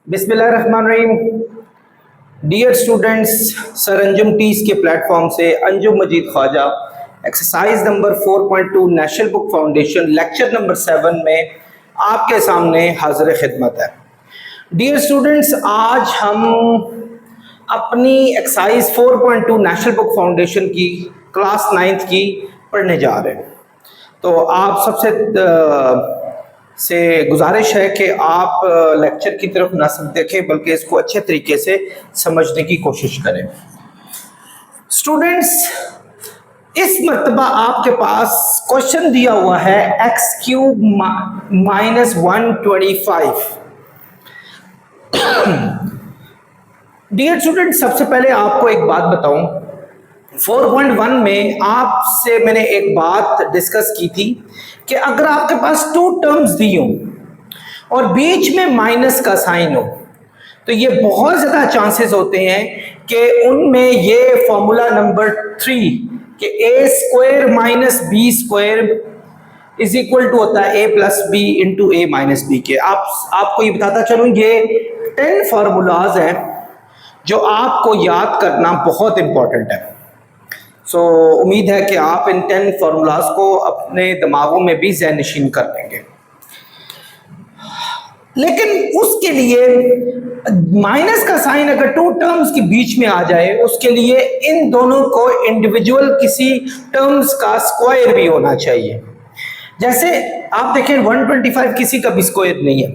बिस्मिल्लाहिर्रहमानिर्रहीम। Dear students, sir Anjum टीस के प्लेटफॉर्म से Anjum Majeed Khwaja exercise number 4.2 National Book Foundation lecture number 7 में आपके सामने हाजिर खिदमत है। डियर स्टूडेंट्स, आज हम अपनी एक्सरसाइज 4.2 नेशनल बुक फाउंडेशन की क्लास 9th की पढ़ने जा रहे हैं। तो आप सबसे से गुजारिश है कि आप लेक्चर की तरफ ना सिर्फ देखें बल्कि इसको अच्छे तरीके से समझने की कोशिश करें। स्टूडेंट्स, इस मर्तबा आपके पास क्वेश्चन दिया हुआ है x cube minus 125। Dear student, सबसे पहले आपको एक बात बताऊं, 4.1 में आपसे मैंने एक बात डिस्कस की थी कि अगर आपके पास 2 टर्म्स दी हो और बीच में माइनस का साइन हो तो ये बहुत ज़्यादा चांसेस होते हैं कि उनमें ये फॉर्मूला नंबर 3 कि A square minus B square is equal to होता है A plus B into A minus B के। आपको ये बताता चलूँ, ये 10 फार्मूलाज हैं जो आपको याद करना बहुत इंपॉर्टेंट है। सो उम्मीद है कि आप इन 10 फार्मूलाज को अपने दिमागों में भी ज़हनशीन कर लेंगे। लेकिन उसके लिए माइनस का साइन अगर 2 टर्म्स के बीच में आ जाए, उसके लिए इन दोनों को इंडिविजुअल किसी टर्म्स का स्क्वायर भी होना चाहिए। जैसे आप देखें 125 किसी का भी स्क्वायर नहीं है,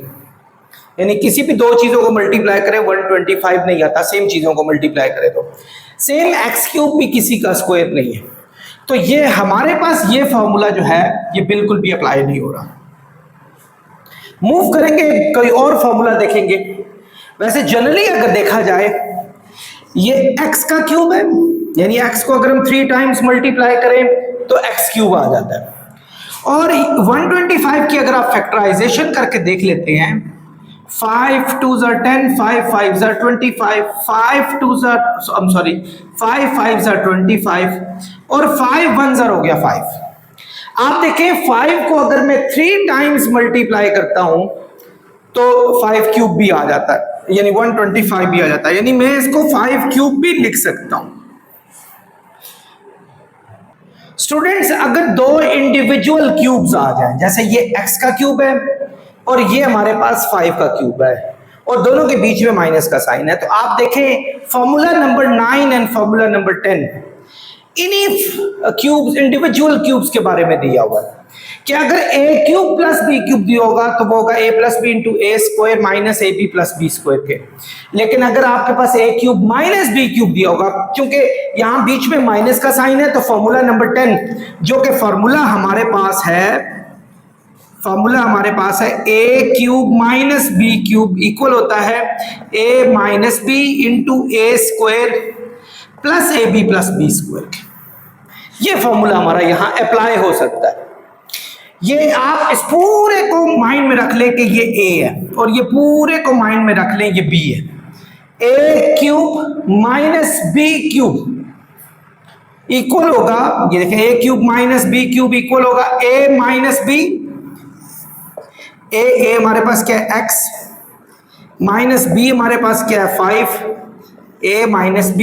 यानी किसी भी 2 चीज़ों को मल्टीप्लाई करें 125 नहीं आता, सेम चीज़ों को मल्टीप्लाई करें तो सेम एक्स क्यूब भी किसी का स्क्वायर नहीं है। तो ये हमारे पास ये फॉर्मूला जो है ये बिल्कुल भी अप्लाई नहीं हो रहा। मूव करेंगे, कोई और फॉर्मूला देखेंगे। वैसे जनरली अगर देखा जाए ये एक्स का क्यूब है, यानी एक्स को अगर हम 3 टाइम्स मल्टीप्लाई करें तो एक्स क्यूब आ जाता है। और 125 की अगर आप फैक्टराइजेशन करके देख लेते हैं, 5 2s are 10, 5 5s are 25, 5 5s are 25 और 5 1s are हो गया 5। आप देखें 5 को अगर मैं 3 टाइम्स मल्टीप्लाई करता हूं तो 5 क्यूब भी आ जाता है, यानी 125 भी आ जाता है, यानी मैं इसको 5 क्यूब भी लिख सकता हूं। स्टूडेंट्स, अगर 2 इंडिविजुअल क्यूब्स आ जाएं, जैसे ये x का क्यूब है और ये हमारे पास 5 का क्यूब है और दोनों के बीच में माइनस का साइन है, तो आप देखें formula number 9 and formula number 10 इन्हीं क्यूब्स, इंडिविजुअल क्यूब्स के बारे में दिया हुआ है कि अगर a cube plus b cube दिया होगा तो वो होगा a plus B into A square minus A B plus B square के। लेकिन अगर आपके पास a cube minus b cube दिया होगा, क्योंकि यहाँ बीच में माइनस का साइन है, तो फॉर्मूला नंबर 10 जो कि फॉर्मूला हमारे पास है a cube minus B cube equal होता है a minus B into A square plus A B plus B square. ये फॉर्मूला हमारा यहाँ अप्लाई हो सकता है। ये आप इस पूरे को माइंड में रख लें कि ये a है और ये पूरे को माइंड में रख लें ये b है। a cube minus B cube equal होगा, ये देखें a cube minus B cube equal होगा a माइनस बी। a हमारे पास क्या है x, माइनस b हमारे पास क्या है 5, a माइनस b।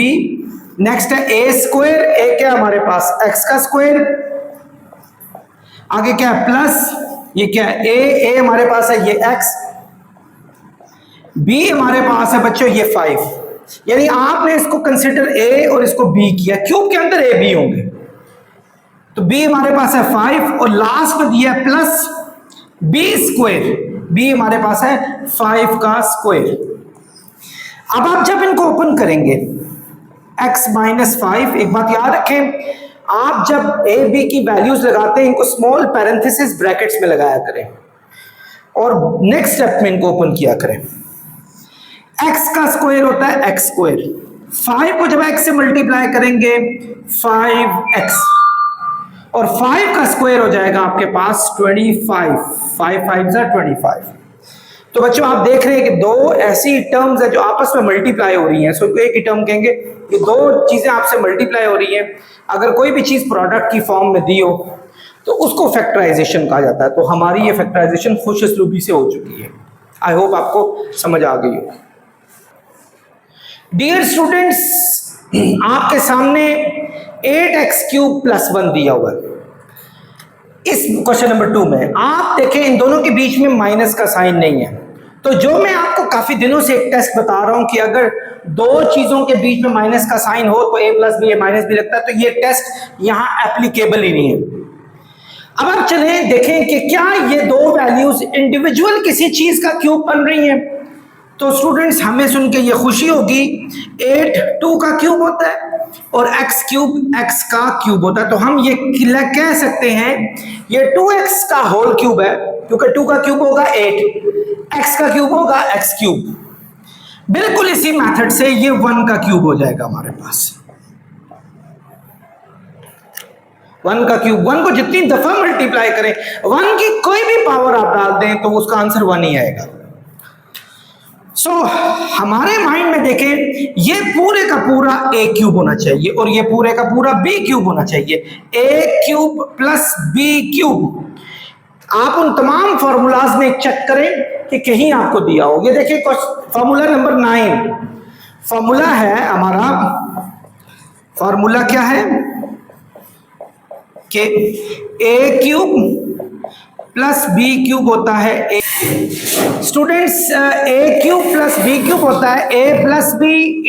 नेक्स्ट है a स्क्वायर, a क्या हमारे पास x का स्क्वायर, आगे क्या है प्लस, ये क्या है a हमारे पास है ये x, b हमारे पास है बच्चों ये 5। यानी आपने इसको कंसिडर a और इसको b किया, क्यूब के अंदर a b होंगे, तो b हमारे पास है 5 और लास्ट में दिया है प्लस b स्क्वायर, b हमारे पास है 5 का स्क्वायर। अब आप जब इनको ओपन करेंगे x माइनस 5, एक बात याद रखें, आप जब a b की वैल्यूज लगाते हैं इनको स्मॉल पैरेंथेसिस ब्रैकेट्स में लगाया करें और नेक्स्ट स्टेप में इनको ओपन किया करें। x का स्क्वायर होता है x स्क्वायर, 5 को जब x से मल्टीप्लाई करेंगे 5x और 5 का स्क्वायर हो जाएगा आपके पास 25, 5 5s are 25। तो बच्चों आप देख रहे हैं कि 2 ऐसी टर्म्स है जो आपस में मल्टीप्लाई हो रही हैं, सो एक ही टर्म कहेंगे, ये 2 चीजें आपसे मल्टीप्लाई हो रही हैं। अगर कोई भी चीज प्रोडक्ट की फॉर्म में दी हो तो उसको फैक्टराइजेशन कहा जाता है। तो हमारी ये फैक्टराइजेशन खुश असलूबी से हो चुकी है। आई होप आपको समझ आ गई हो। डियर स्टूडेंट्स, आपके सामने 8x³ + 1 दिया हुआ है। इस क्वेश्चन नंबर 2 में आप देखें इन दोनों के बीच में माइनस का साइन नहीं है। तो जो मैं आपको काफी दिनों से एक टेस्ट बता रहा हूं कि अगर दो चीजों के बीच में माइनस का साइन हो तो a + b माइनस भी लगता है, तो ये टेस्ट यहां एप्लीकेबल ही नहीं है। अब आप चलें देखें कि क्या ये दो वैल्यूज इंडिविजुअल किसी चीज का क्यूब बन रही हैं। तो स्टूडेंट्स हमें सुन के ये खुशी होगी, 8 2 का क्यूब होता है और x³ x का क्यूब होता है। तो हम ये कह सकते हैं ये 2x का होल क्यूब है, क्योंकि 2 का क्यूब होगा 8, x का क्यूब होगा x³। बिल्कुल इसी मेथड से ये 1 का क्यूब हो जाएगा हमारे पास। 1 का क्यूब, 1 को जितनी दफा मल्टीप्लाई करें, 1 की कोई भी पावर आप डाल दें तो उसका आंसर 1 ही आएगा। हमारे माइंड में देखें, ये पूरे का पूरा a³ होना चाहिए और ये पूरे का पूरा b³ होना चाहिए। a³ + b³। आप उन तमाम फॉर्मूलाज में चेक करें कि कहीं आपको दिया हो। ये देखिए फॉर्मूला नंबर 9, फॉर्मूला है हमारा, फॉर्मूला क्या है कि a³ + b³ होता है। स्टूडेंट्स a³ + b³ होता है a + b ×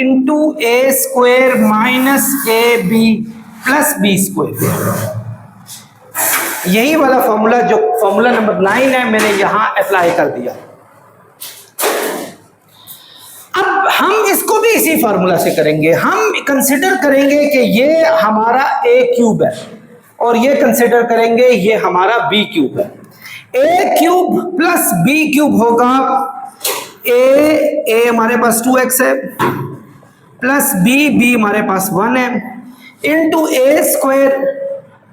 a² - ab + b²। यही वाला फॉर्मूला जो फॉर्मूला नंबर 9 है, मैंने यहां अप्लाई कर दिया। अब हम इसको भी इसी फार्मूला से करेंगे। हम कंसिडर करेंगे कि ये हमारा a³ है और ये कंसिडर करेंगे ये हमारा b³ है। a³ + b³ होगा a हमारे पास 2x है प्लस b हमारे पास 1 है इंटू a²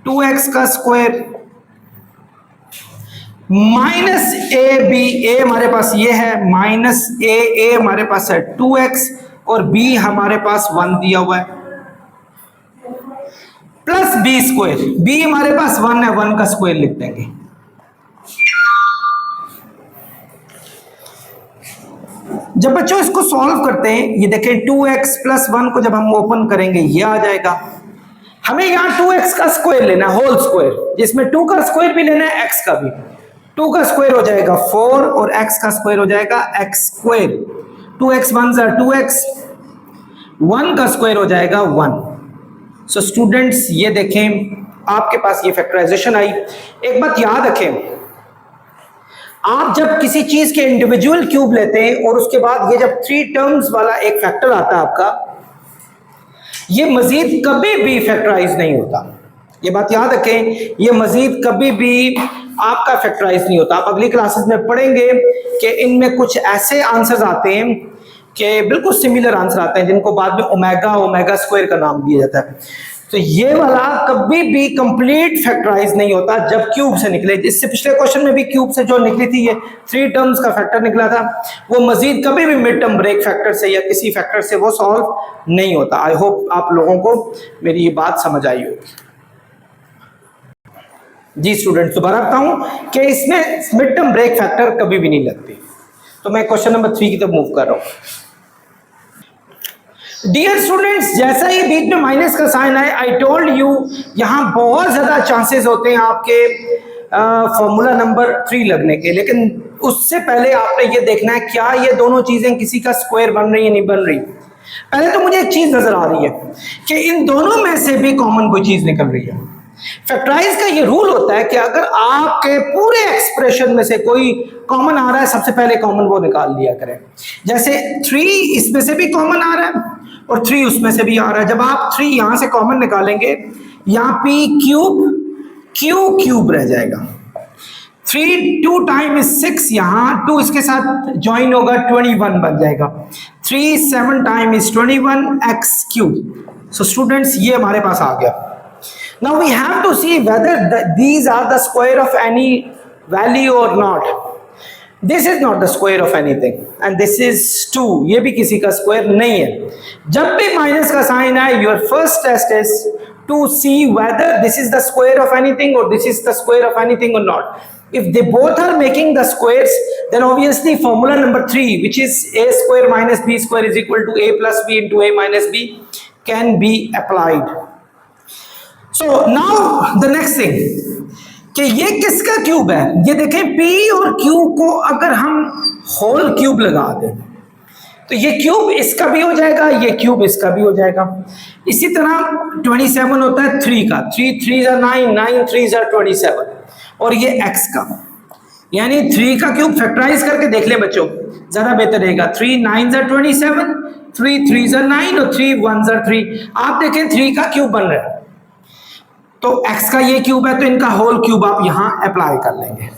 2x का स्क्वायर माइनस a हमारे पास ये है माइनस a हमारे पास है 2x और b हमारे पास 1 दिया हुआ है प्लस b²। b हमारे पास 1 है, 1 का स्क्वायर लिख देंगे। जब बच्चों इसको सॉल्व करते हैं, ये देखें 2x + 1 को जब हम ओपन करेंगे ये आ जाएगा। हमें यहां 2x का स्क्वायर लेना है, होल स्क्वायर, जिसमें 2 का स्क्वायर भी लेना है, x का भी। 2 का स्क्वायर हो जाएगा 4 और x का स्क्वायर हो जाएगा x²। 2x 1 = 2x, 1 का स्क्वायर हो जाएगा 1। सो स्टूडेंट्स ये देखें आपके पास ये फैक्टराइजेशन आई। एक बात याद रखें, आप जब किसी चीज के इंडिविजुअल क्यूब लेते हैं और उसके बाद ये जब 3 टर्म्स वाला एक फैक्टर आता है आपका, ये मजीद कभी भी फैक्टराइज नहीं होता। ये बात याद रखें, ये मजीद कभी भी आपका फैक्टराइज नहीं होता। आप अगली क्लासेस में पढ़ेंगे कि इनमें कुछ ऐसे आंसर्स आते हैं कि बिल्कुल सिमिलर आंसर आते हैं जिनको बाद में ओमेगा स्क्वायर का नाम दिया जाता है। तो ये वाला कभी भी कंप्लीट फैक्टराइज नहीं होता जब क्यूब से निकले। इससे पिछले क्वेश्चन में भी क्यूब से जो निकली थी, ये 3 टर्म्स का फैक्टर निकला था, वो मजीद कभी भी मिड टर्म ब्रेक फैक्टर से या किसी फैक्टर से वो सॉल्व नहीं होता। आई होप आप लोगों को मेरी ये बात समझ आई होगी। जी स्टूडेंट्स, दोबारा बताऊं कि इसमें मिड टर्म ब्रेक फैक्टर कभी भी नहीं लगती। तो मैं क्वेश्चन नंबर 3 की तरफ मूव कर रहा हूं। डियर स्टूडेंट्स, जैसा ही बीच में माइनस का साइन आए, आई टोल्ड यू यहां बहुत ज्यादा चांसेस होते हैं आपके फॉर्मूला नंबर 3 लगने के। लेकिन उससे पहले आपने ये देखना है क्या ये दोनों चीजें किसी का स्क्वायर बन रही है नहीं बन रही। पहले तो मुझे एक चीज नजर आ रही है कि इन दोनों में से भी कॉमन कोई चीज निकल रही है। फैक्टराइज का ये रूल होता है कि अगर आपके पूरे एक्सप्रेशन में से कोई कॉमन आ रहा है, सबसे पहले कॉमन वो निकाल लिया करें। जैसे 3 इसमें से भी कॉमन आ रहा है और 3 उसमें से भी आ रहा है। जब आप 3 यहां से कॉमन निकालेंगे, यहाँ p³ रह जाएगा। 3 2 टाइम्स 6, यहाँ 2 इसके साथ ज्वाइन होगा 21 बन जाएगा। 3 7 टाइम्स 21 x³। सो स्टूडेंट्स ये हमारे पास आ गया। Now we have to see whether these are the square of any value or not. This is not the square of anything and this is 2. ये भी किसी का स्क्वायर नहीं है। जब भी माइनस का साइन आए, your first test is to see whether this is the square of anything or this is the square of anything or not. if they both are making the squares, then obviously formula number 3, which is a square minus b square is equal to a plus b into a minus b, can be applied. So now the next thing कि ये किसका cube है, ये देखें p और q को अगर हम होल क्यूब लगा दें तो ये क्यूब इसका भी हो जाएगा, ये क्यूब इसका भी हो जाएगा। इसी तरह 27 होता है 3 का, 3 3 are 9, 9 3 are 27, और ये x का, यानी 3 का क्यूब फैक्टराइज करके देख ले बच्चों, ज्यादा बेहतर रहेगा। 3 9 are 27, 3 3 are 9 और 3 1 are 3। आप देखें 3 का क्यूब बन रहा है, तो x का ये क्यूब है तो इनका होल क्यूब आप यहां अप्लाई कर लेंगे।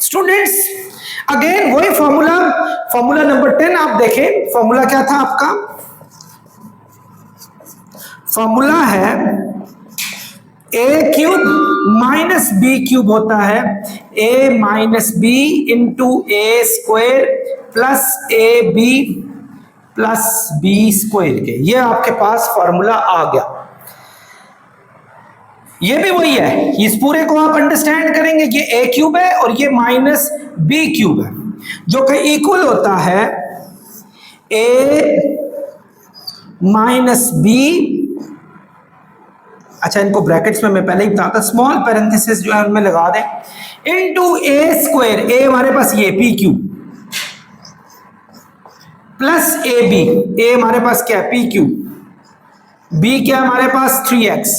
स्टूडेंट्स अगेन वही फॉर्मूला नंबर 10 आप देखें, फॉर्मूला क्या था आपका, फॉर्मूला है a cube minus B cube होता है a minus B into A square plus A B plus B square के। ये आपके पास फॉर्मूला आ गया। ये भी वही है, इस पूरे को आप अंडरस्टैंड करेंगे, ये a क्यूब है और ये माइनस b क्यूब है, जो कि इक्वल होता है a माइनस b, अच्छा इनको ब्रैकेट्स में मैं पहले ही बताता, स्मॉल पैरेंथेसिस जो है उनमें लगा दें, इनटू a स्क्वायर, a हमारे पास ये p क्यूब प्लस a हमारे पास क्या है p क्यूब, b क्या हमारे पास 3x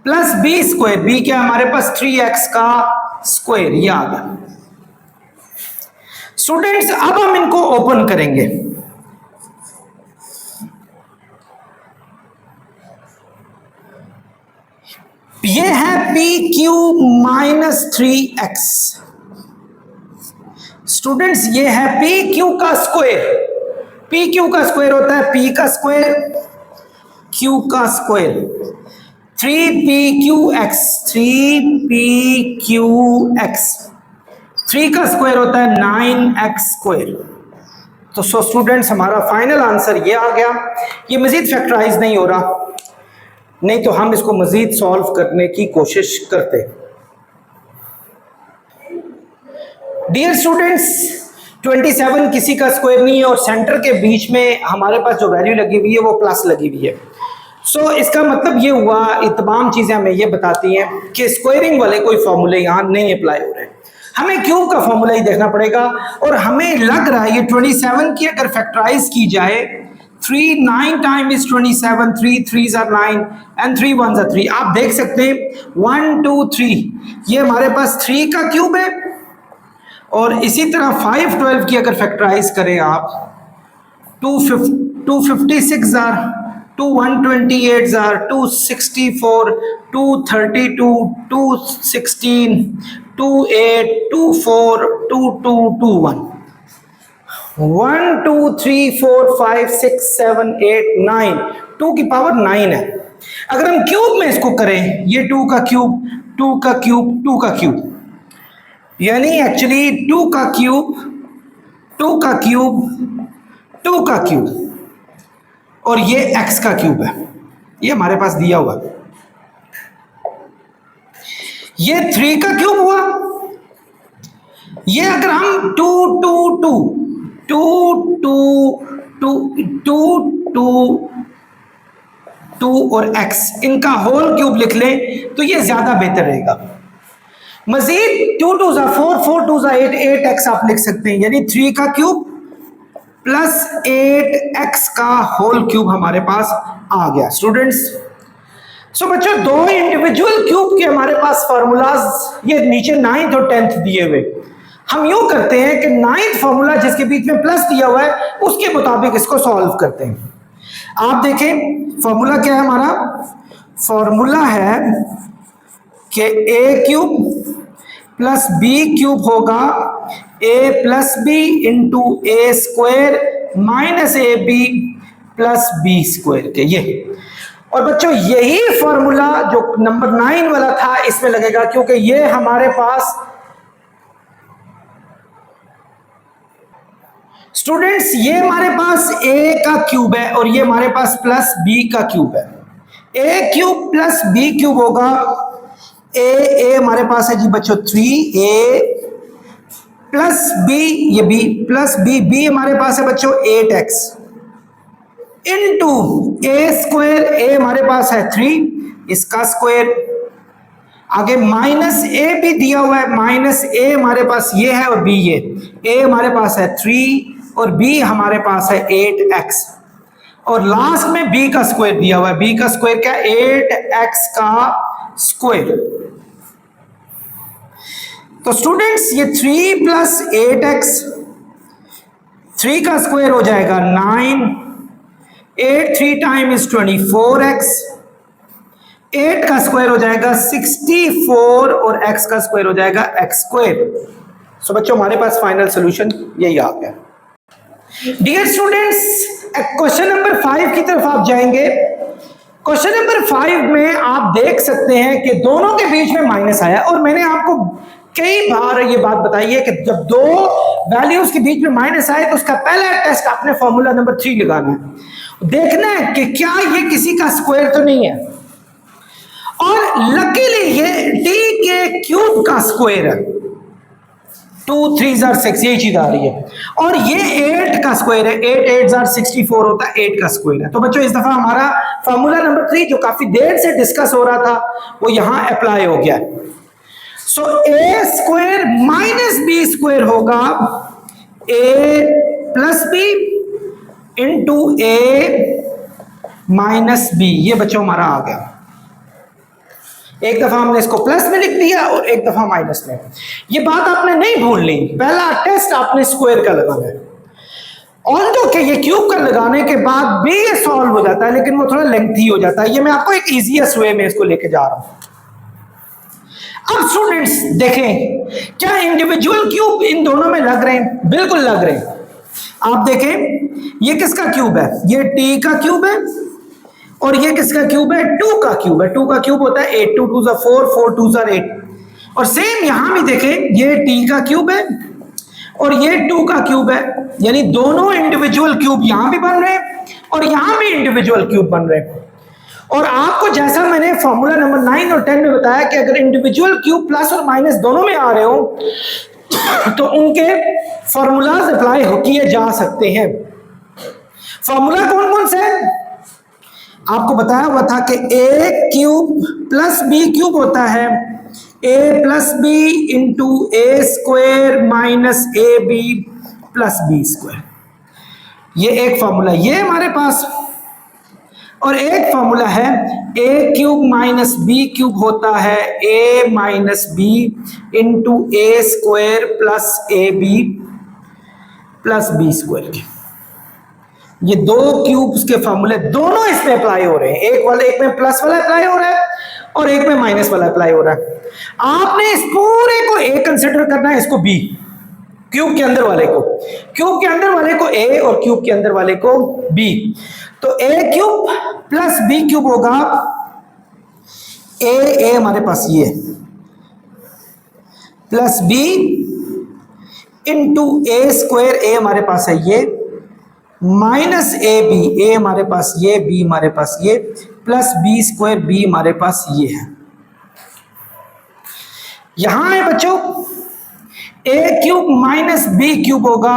plus B square, b क्या हमारे पास 3x का स्क्वायर, ये आ गया। स्टूडेंट्स अब हम इनको ओपन करेंगे, ये है P Q minus 3x। Students ये है पी क्यू का स्क्वायर, पी क्यू का स्क्वायर होता है p का स्क्वायर q का स्क्वायर, 3pqx, 3pqx, 3 का स्क्वायर होता है 9x स्क्वायर। तो सो स्टूडेंट्स हमारा फाइनल आंसर ये आ गया। ये मजीद फैक्टराइज नहीं हो रहा, नहीं तो हम इसको मजीद सॉल्व करने की कोशिश करते। डियर स्टूडेंट्स 27 किसी का स्क्वायर नहीं है और सेंटर के बीच में हमारे पास जो वैल्यू लगी हुई है वो प्लस लगी हुई है। सो इसका मतलब ये हुआ, ये तमाम चीजें हमें ये बताती हैं कि स्क्वायरिंग वाले कोई फॉर्मूले यहाँ नहीं अप्लाई हो रहे, हमें क्यूब का फॉर्मूला ही देखना पड़ेगा। और हमें लग रहा है ये 27 की अगर फैक्टराइज की जाए, 3 9 time is 27, 3 3s are 9 and 3 1s are 3। आप देख सकते हैं 1 2 3, ये हमारे पास 3 का क्यूब है। और इसी तरह 5 12 की अगर फैक्टराइज करें आप, 256 are 2 128 are 264, 232, 216, 28, 24, 22, 21, 1 2 3 4 5 6 7 8 9, 2 की पावर 9 है। अगर हम क्यूब में इसको करें, ये 2 का क्यूब 2 का क्यूब 2 का क्यूब, यानी एक्चुअली 2 का क्यूब 2 का क्यूब 2 का क्यूब, और ये x का क्यूब है, ये हमारे पास दिया हुआ। ये 3 का क्यूब हुआ। ये अगर हम 2 2 2 2 2 2 2 2 2 और x इनका होल क्यूब लिख लें तो ये ज्यादा बेहतर रहेगा। मजीद 2 2s are 4, 4 2s are 8, 8x आप लिख सकते हैं, यानी 3 का क्यूब प्लस 8x का होल क्यूब हमारे पास आ गया। स्टूडेंट्स सो बच्चों दो इंडिविजुअल क्यूब के हमारे पास फार्मूलाज ये नीचे 9th और 10th दिए हुए। हम यूं करते हैं कि 9th फार्मूला जिसके बीच में प्लस दिया हुआ है उसके मुताबिक इसको सॉल्व करते हैं। आप देखें फॉर्मूला क्या है हमारा, फॉर्मूला है कि a cube plus b cube होगा a plus B into A square minus A B plus B square के। ये और बच्चों यही फॉर्मूला जो नंबर 9 वाला था इसमें लगेगा, क्योंकि ये हमारे पास स्टूडेंट्स ये हमारे पास a का क्यूब है और ये हमारे पास प्लस b का क्यूब है। a cube plus b cube होगा ए हमारे पास है जी बच्चों 3a प्लस बी, ये b प्लस बी हमारे पास है बच्चों 8x into A square, A हमारे पास है 3, इसका स्क्वायर, आगे माइनस ए भी दिया हुआ है, माइनस ए हमारे पास ये है और बी ये, ए हमारे पास है 3 और बी हमारे पास है 8x और लास्ट में b का स्क्वायर दिया हुआ है, b का स्क्वायर क्या, 8x का स्क्वायर। तो स्टूडेंट्स ये 3 प्लस 8x, 3 का स्क्वायर हो जाएगा 9, 8 3 टाइम इज 24x, 8 का स्क्वायर हो जाएगा 64 और x का स्क्वायर हो जाएगा x स्क्वायर। सो बच्चों हमारे पास फाइनल सॉल्यूशन यही आ गया। डियर स्टूडेंट्स क्वेश्चन नंबर 5 की तरफ आप जाएंगे। क्वेश्चन नंबर 5 में आप देख सकते हैं कि दोनों के बीच में माइनस आया और मैंने आपको कई बार ये बात बताई है कि जब दो वैल्यूज के बीच में माइनस आए तो उसका पहला टेस्ट आपने फॉर्मूला नंबर 3 लगाना है, देखना है कि क्या ये किसी का स्क्वायर तो नहीं है, और लकीली ये d के क्यूब का स्क्वायर है, 2 3 6 यही चीज आ रही है, और ये 8 का स्क्वायर है, 8 8 64 होता है, 8 का स्क्वायर है। तो बच्चों इस दफा हमारा फॉर्मूला नंबर 3 जो काफी देर से डिस्कस हो रहा था वो यहां अप्लाई हो गया है। सो ए स्क्वायर माइनस बी स्क्वायर होगा ए plus B into A minus B, ये बच्चों हमारा आ गया। एक दफा हमने इसको प्लस में लिख दिया और एक दफा माइनस में। ये बात आपने नहीं भूलनी, पहला टेस्ट आपने स्क्वायर का लगाना है, और तो कि ये क्यूब का लगाने के बाद भी ये सॉल्व हो जाता है लेकिन वो थोड़ा लेंथी हो जाता है। ये मैं आपको एक इजीएस्ट वे में इसको लेके जा रहा हूं। अब स्टूडेंट्स देखें क्या इंडिविजुअल क्यूब इन दोनों में लग रहे हैं, बिल्कुल लग रहे हैं। आप देखें ये किसका क्यूब है, ये t का क्यूब है, और ये किसका क्यूब है, 2 का क्यूब है। 2 का क्यूब होता है 8, 2 2 4, 4 2 8। और सेम यहां भी देखें ये t का क्यूब है और ये 2 का क्यूब है, यानी दोनों इंडिविजुअल क्यूब यहां भी बन रहे हैं और यहां भी इंडिविजुअल क्यूब बन रहे हैं। और आपको जैसा मैंने फॉर्मूला नंबर 9 और 10 में बताया कि अगर इंडिविजुअल क्यूब प्लस और माइनस दोनों में आ रहे हो तो उनके फॉर्मूलाज अप्लाई किए जा सकते हैं। फॉर्मूला कौन कौन से है आपको बताया हुआ था कि A cube plus B cube होता है A plus B into A square minus A B plus B square. ये एक फॉर्मूला ये हमारे पास, और एक फॉर्मूला है A cube minus B cube होता है A minus B into A square plus A B plus B square. ये दो क्यूब्स के फॉर्मूले दोनों इस पे अप्लाई हो रहे हैं, एक में प्लस वाला अप्लाई हो रहा है और एक में माइनस वाला अप्लाई हो रहा है। आपने इस पूरे को ए कंसिडर करना है, इसको बी, क्यूब के अंदर वाले को, क्यूब के अंदर वाले को ए और क्यूब के अंदर वाले को बी। तो ए क्यूब प्लस बी क्यूब होगा ए हमारे पास ये plus B into A square, A हमारे पास है ये माइनस ए बी, ए हमारे पास ये, बी हमारे पास ये, प्लस बी स्क्वायर, बी हमारे पास ये है। यहां है बच्चों A cube minus B cube होगा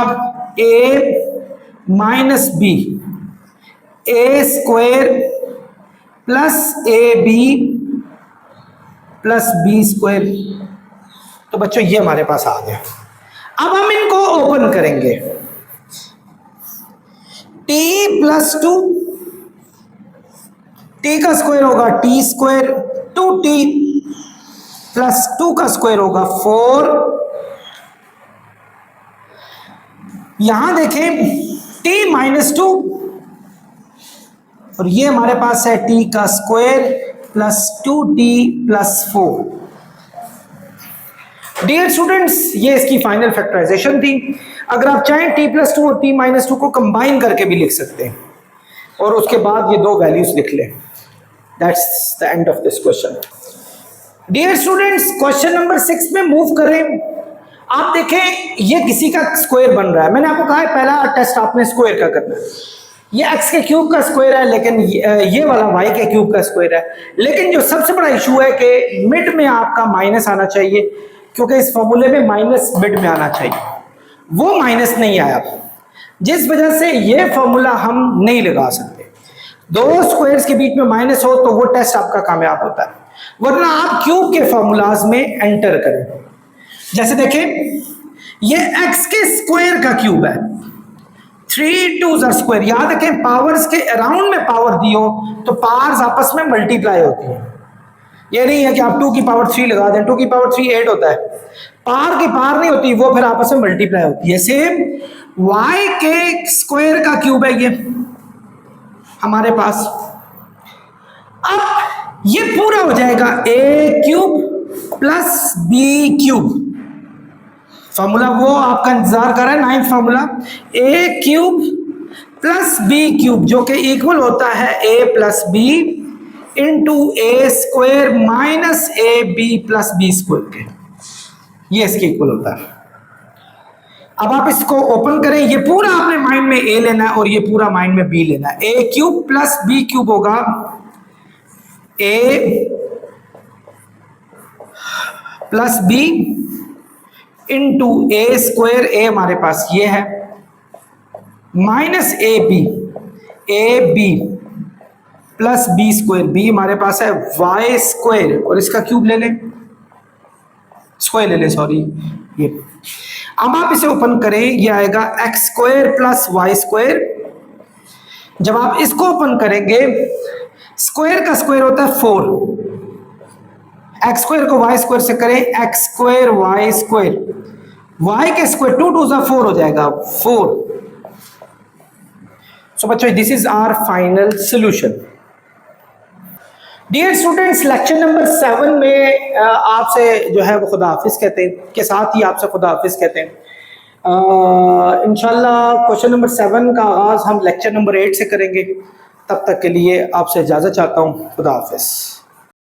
A minus B, A square plus A B plus B square. तो बच्चों ये हमारे पास आ गया। अब हम इनको ओपन करेंगे, t प्लस 2, t का स्क्वायर होगा t स्क्वायर, 2t प्लस 2 का स्क्वायर होगा 4। यहां देखें t माइनस 2 और ये हमारे पास है t का square plus 2t plus 4। Dear students ये इसकी फाइनल फैक्टराइजेशन थी। अगर आप चाहें t प्लस 2 और t माइनस 2 को कंबाइन करके भी लिख सकते हैं और उसके बाद ये दो वैल्यूज लिख लें। That's the end of this question. Dear students question number 6 में मूव करें। आप देखें ये किसी का स्क्वायर बन रहा है, मैंने आपको कहा है पहला टेस्ट आपने स्क्वायर का करना है। ये x के क्यूब का स्क्वायर है, लेकिन ये वाला y के क्यूब का स्क्वायर है। लेकिन जो सबसे बड़ा इशू है कि मिड में आपका माइनस आना चाहिए, क्योंकि इस फॉर्मूले में माइनस मिड में आना चाहिए, वो माइनस नहीं आया, जिस वजह से ये फॉर्मूला हम नहीं लगा सकते। दो स्क्वायर्स के बीच में माइनस हो तो वो टेस्ट आपका कामयाब होता है, वरना आप क्यूब के फॉर्मूलाज में एंटर करें। जैसे देखें, ये x के स्क्वायर का क्यूब है, 3 2 स्क्वायर। याद रखें, पावर्स के अराउंड में पावर दी हो तो पावर्स आपस में मल्टीप्लाई होती है। ये नहीं है कि आप 2 की पावर 3 लगा दें, 2 की पावर 3 8 होता है, पावर की पावर नहीं होती, वो फिर आपस में मल्टीप्लाई होती है। सेम y के स्क्वायर का क्यूब है ये हमारे पास। अब ये पूरा हो जाएगा a cube plus b cube. Formula वो आपका इंतजार कर रहा है, 9th formula, a cube plus b cube, जो कि इक्वल होता है a plus b into A square minus A B plus B square के, ये इसके इक्वल होता है। अब आप इसको ओपन करें, ये पूरा आपने माइंड में a लेना है और ये पूरा माइंड में b लेना है। a cube plus b cube होगा a plus b into A square, A हमारे पास ये है, minus A B plus B square, B हमारे पास है वाई स्क्वायर, और इसका क्यूब ले लें, स्क्वायर ले लें, सॉरी ये। अब आप इसे ओपन करें, ये आएगा x square plus y square. जब आप इसको ओपन करेंगे, स्क्वायर का स्क्वायर होता है 4, एक्स स्क्वायर को वाई स्क्वायर से करें, x square y square, y के स्क्वायर 2 2 4 हो जाएगा 4। सो बच्चों, this is our final solution. Dear students, lecture number 7 में आपसे जो है वो खुदा हाफिज कहते हैं, के साथ ही आपसे खुदा हाफिज कहते हैं। इंशाल्लाह क्वेश्चन नंबर 7 का आगाज हम लेक्चर नंबर 8 से करेंगे। तब तक के लिए आपसे इजाज़त चाहता हूँ। खुदा हाफिज।